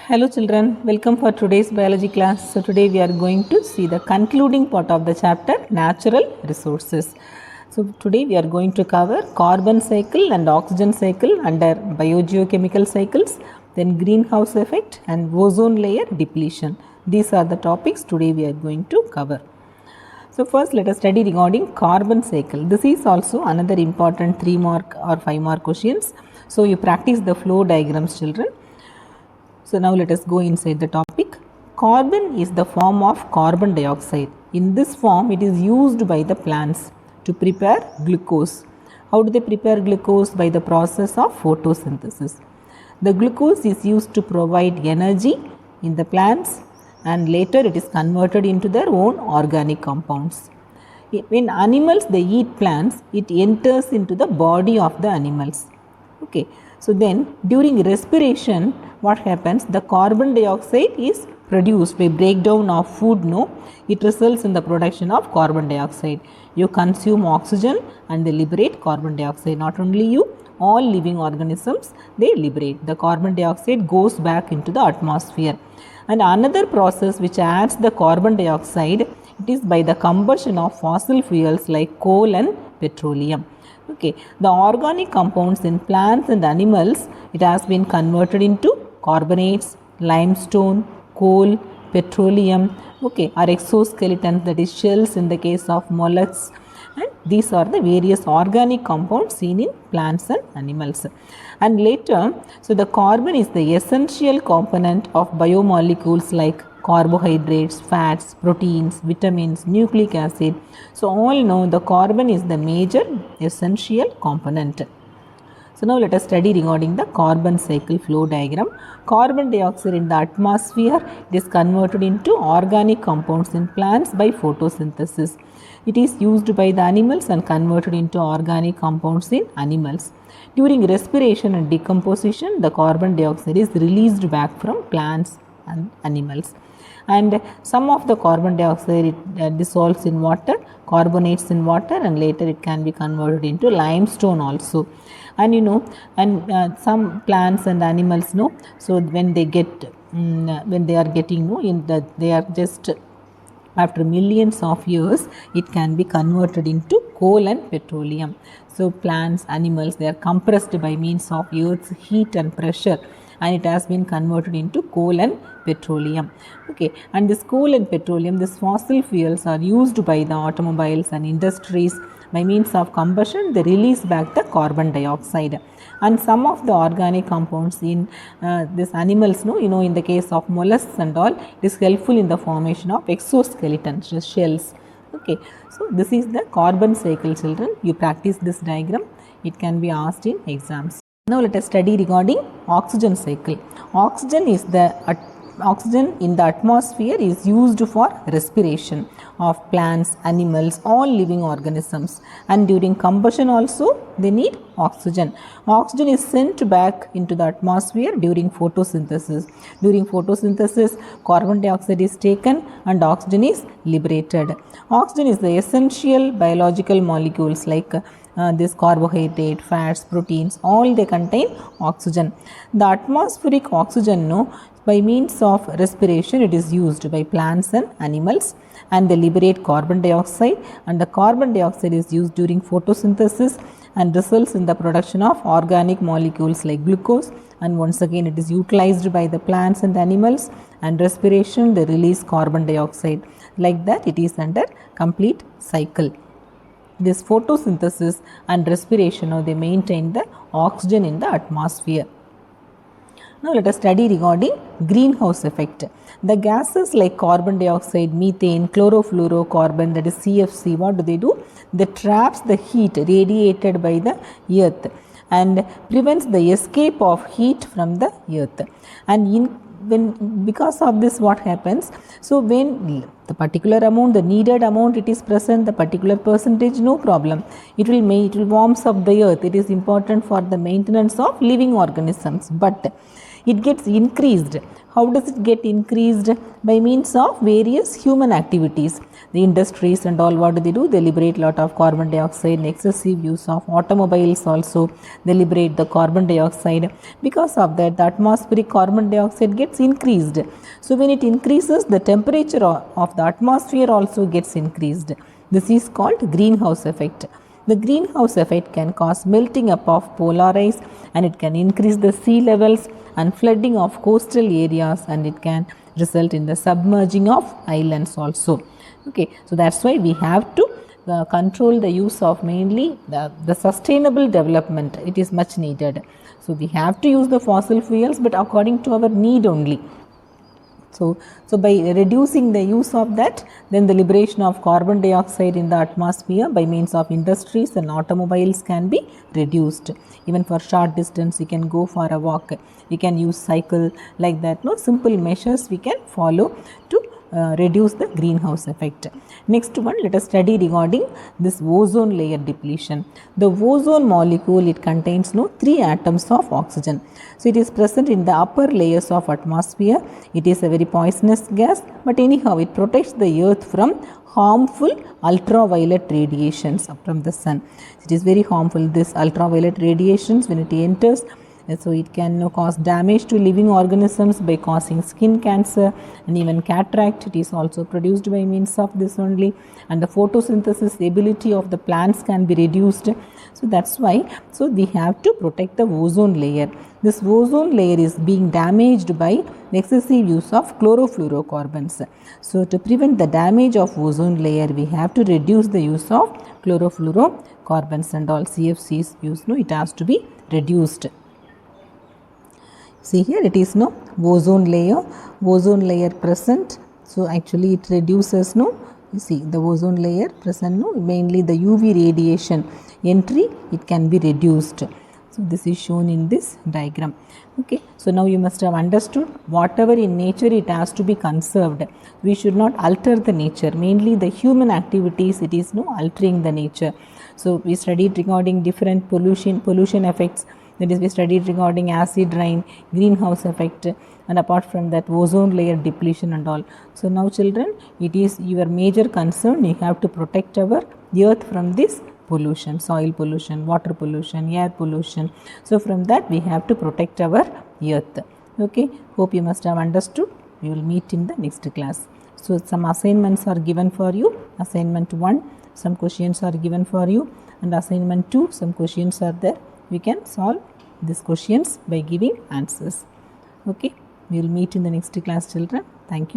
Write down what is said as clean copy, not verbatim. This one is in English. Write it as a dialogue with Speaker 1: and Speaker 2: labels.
Speaker 1: Hello children, welcome for today's biology class. So today we are going to see the concluding part of the chapter natural resources. So today we are going to cover carbon cycle and oxygen cycle under biogeochemical cycles, then greenhouse effect and ozone layer depletion. These are the topics today we are going to cover. So first let us study regarding carbon cycle. This is also another important 3 mark or 5 mark questions. So you practice the flow diagrams children. So now let us go inside the topic. Carbon is the form of carbon dioxide. In this form it is used by the plants to prepare glucose. How do they prepare glucose? By the process of photosynthesis. The glucose is used to provide energy in the plants and later it is converted into their own organic compounds. When animals they eat plants, it enters into the body of the animals. Okay. So then during respiration what happens? The carbon dioxide is produced by breakdown of food. No, it results in the production of carbon dioxide. You consume oxygen and they liberate carbon dioxide. Not only you, all living organisms they liberate. The carbon dioxide goes back into the atmosphere. And another process which adds the carbon dioxide, it is by the combustion of fossil fuels like coal and petroleum. Okay, the organic compounds in plants and animals, it has been converted into carbonates, limestone, coal, petroleum, okay, or exoskeletons, that is shells in the case of mollusks, and these are the various organic compounds seen in plants and animals. And later, so the carbon is the essential component of biomolecules like carbohydrates, fats, proteins, vitamins, nucleic acid. So all know the carbon is the major essential component. So now let us study regarding the carbon cycle flow diagram. Carbon dioxide in the atmosphere is converted into organic compounds in plants by photosynthesis. It is used by the animals and converted into organic compounds in animals. During respiration and decomposition, the carbon dioxide is released back from plants and animals. And some of the carbon dioxide dissolves in water, carbonates in water, and later it can be converted into limestone also. And some plants and animals know, so when they get when they are getting they are just after millions of years it can be converted into coal and petroleum. So plants, animals, they are compressed by means of earth's heat and pressure, and it has been converted into coal and petroleum. Okay, and this coal and petroleum, these fossil fuels are used by the automobiles and industries. By means of combustion, they release back the carbon dioxide. And some of the organic compounds in these animals, in the case of mollusks and all, it is helpful in the formation of exoskeletons, shells. Okay, so this is the carbon cycle children. You practice this diagram. It can be asked in exams. Now let us study regarding oxygen cycle. Oxygen in the atmosphere is used for respiration of plants, animals, all living organisms, and during combustion also they need oxygen. Oxygen is sent back into the atmosphere during photosynthesis. During photosynthesis, carbon dioxide is taken and oxygen is liberated. Oxygen is the essential biological molecules like this carbohydrate, fats, proteins, all they contain oxygen. The atmospheric oxygen, by means of respiration, it is used by plants and animals, and they liberate carbon dioxide, and the carbon dioxide is used during photosynthesis and results in the production of organic molecules like glucose, and once again it is utilized by the plants and animals, and respiration they release carbon dioxide. Like that it is under complete cycle. This photosynthesis and respiration, they maintain the oxygen in the atmosphere. Now let us study regarding greenhouse effect. The gases like carbon dioxide, methane, chlorofluorocarbon, that is CFC, what do? They traps the heat radiated by the earth and prevents the escape of heat from the earth. And because of this what happens? So when The particular amount, the needed amount, it is present, the particular percentage, no problem. It will warms up the earth. It is important for the maintenance of living organisms, but it gets increased. How does it get increased? By means of various human activities. The industries and all, what do? They liberate lot of carbon dioxide. And excessive use of automobiles also, they liberate the carbon dioxide. Because of that, the atmospheric carbon dioxide gets increased. So when it increases, the temperature of the atmosphere also gets increased. This is called greenhouse effect. The greenhouse effect can cause melting up of polar ice, and it can increase the sea levels and flooding of coastal areas, and it can result in the submerging of islands also. Okay, so that's why we have to control the use of mainly the sustainable development. It is much needed. So we have to use the fossil fuels, but according to our need only. So by reducing the use of that, then the liberation of carbon dioxide in the atmosphere by means of industries and automobiles can be reduced. Even for short distance, you can go for a walk, you can use cycle, like that. No simple measures we can follow to reduce the greenhouse effect. Next one, let us study regarding this ozone layer depletion. The ozone molecule, it contains 3 atoms of oxygen. So it is present in the upper layers of atmosphere. It is a very poisonous gas, but anyhow it protects the earth from harmful ultraviolet radiations from the sun. It is very harmful, this ultraviolet radiations, when it enters. So it can cause damage to living organisms by causing skin cancer and even cataract. It is also produced by means of this only, and the photosynthesis ability of the plants can be reduced. So that's why we have to protect the ozone layer. This ozone layer is being damaged by excessive use of chlorofluorocarbons. So to prevent the damage of ozone layer, we have to reduce the use of chlorofluorocarbons and all CFCs use. It has to be reduced. See here, it is ozone layer present. So actually it reduces you see the ozone layer present mainly the UV radiation entry, it can be reduced. So this is shown in this diagram. Okay, so now you must have understood whatever in nature, it has to be conserved. We should not alter the nature. Mainly the human activities, it is altering the nature. So we studied regarding different pollution effects. That is, we studied regarding acid rain, greenhouse effect, and apart from that ozone layer depletion and all. So now children, it is your major concern. You have to protect our earth from this pollution, soil pollution, water pollution, air pollution. So from that we have to protect our earth. Okay, hope you must have understood. We will meet in the next class. So some assignments are given for you. Assignment 1, some questions are given for you, and assignment 2, some questions are there. We can solve these questions by giving answers. Okay, we will meet in the next class, children. Thank you.